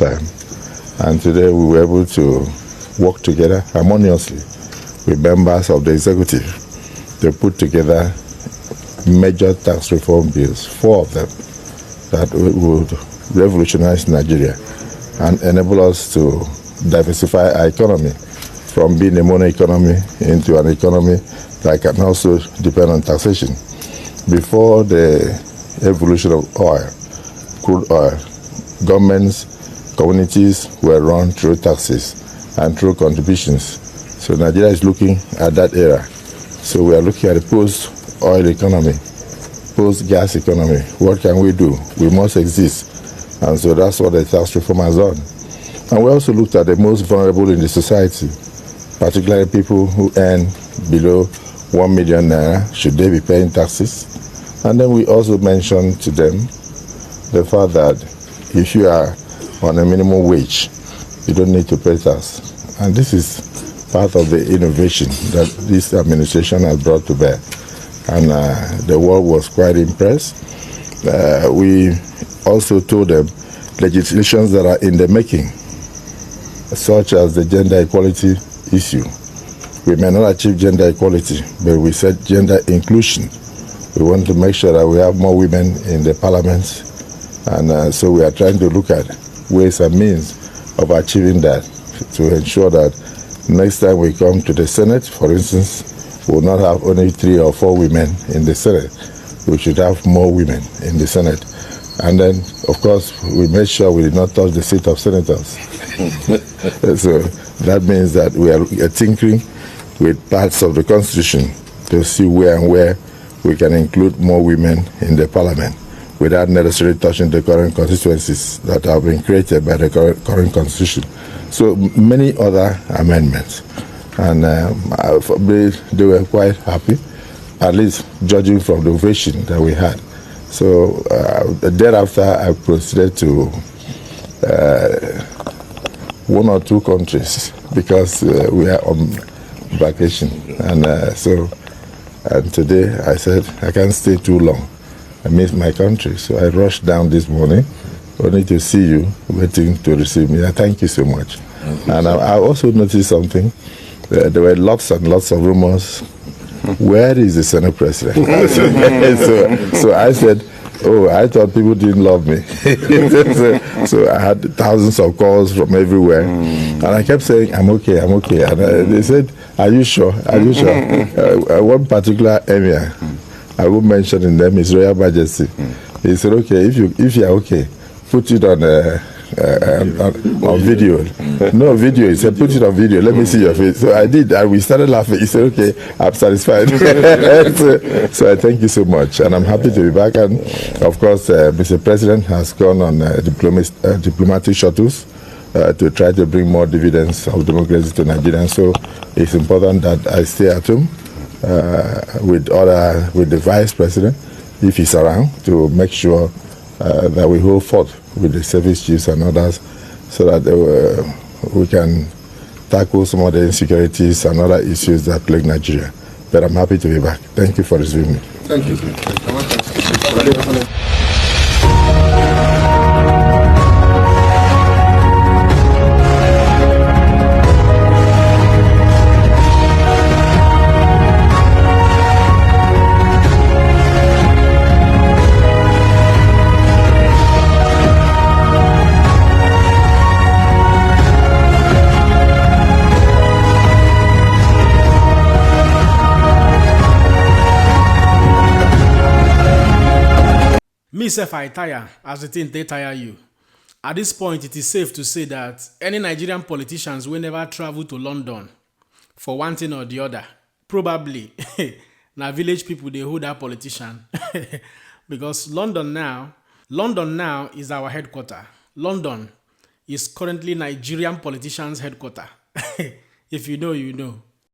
time. And today we were able to work together harmoniously with members of the executive to put together major tax reform bills, 4 of them, that would revolutionize Nigeria and enable us to diversify our economy from being a mono economy into an economy that can also depend on taxation. Before the evolution of oil, crude oil, governments, communities were run through taxes and through contributions. So Nigeria is looking at that era. So we are looking at a post-oil economy, post-gas economy. What can we do? We must exist. And so that's what the tax reform has done. And we also looked at the most vulnerable in the society, particularly people who earn below 1 million naira. Should they be paying taxes? And then we also mentioned to them the fact that if you are on a minimum wage, you don't need to pay tax. And this is part of the innovation that this administration has brought to bear. And the world was quite impressed. We also told them legislations that are in the making, such as the gender equality issue. We may not achieve gender equality, but we said gender inclusion. We want to make sure that we have more women in the parliament, and so we are trying to look at ways and means of achieving that to ensure that next time we come to the Senate, for instance, we will not have only 3 or 4 women in the Senate. We should have more women in the Senate. And then, of course, we made sure we did not touch the seat of senators. So that means that we are tinkering with parts of the Constitution to see where we can include more women in the parliament without necessarily touching the current constituencies that have been created by the current Constitution. So many other amendments. And they were quite happy, at least judging from the ovation that we had. So thereafter, I proceeded to 1 or 2 countries because we are on vacation. And and today I said, I can't stay too long. I miss my country. So I rushed down this morning only to see you waiting to receive me. Thank you so much. And I also noticed something. There were lots and lots of rumors. Where is the Senate president? so I said, oh, I thought people didn't love me. so I had thousands of calls from everywhere. And I kept saying, I'm okay. And they said, are you sure? One particular emir, I won't mention his name, His Royal Majesty. He said, okay, if you're okay, put it on video. No video. He said, put it on video. Let me see your face. So I did, and we started laughing. He said, okay, I'm satisfied. so I thank you so much, and I'm happy to be back. And of course, Mr. President has gone on diplomatic shuttles to try to bring more dividends of democracy to Nigeria. So it's important that I stay at home with the Vice President, if he's around, to make sure that we hold forth with the service chiefs and others so that we can tackle some of the insecurities and other issues that plague Nigeria. But I'm happy to be back. Thank you for receiving me. Thank you. Me sef I tire as the thing they tire you. At this point, it is safe to say that any Nigerian politicians will never travel to London for one thing or the other. Probably now village people they hold that politician. Because London now is our headquarter. London is currently Nigerian politicians' headquarter. If you know, you know.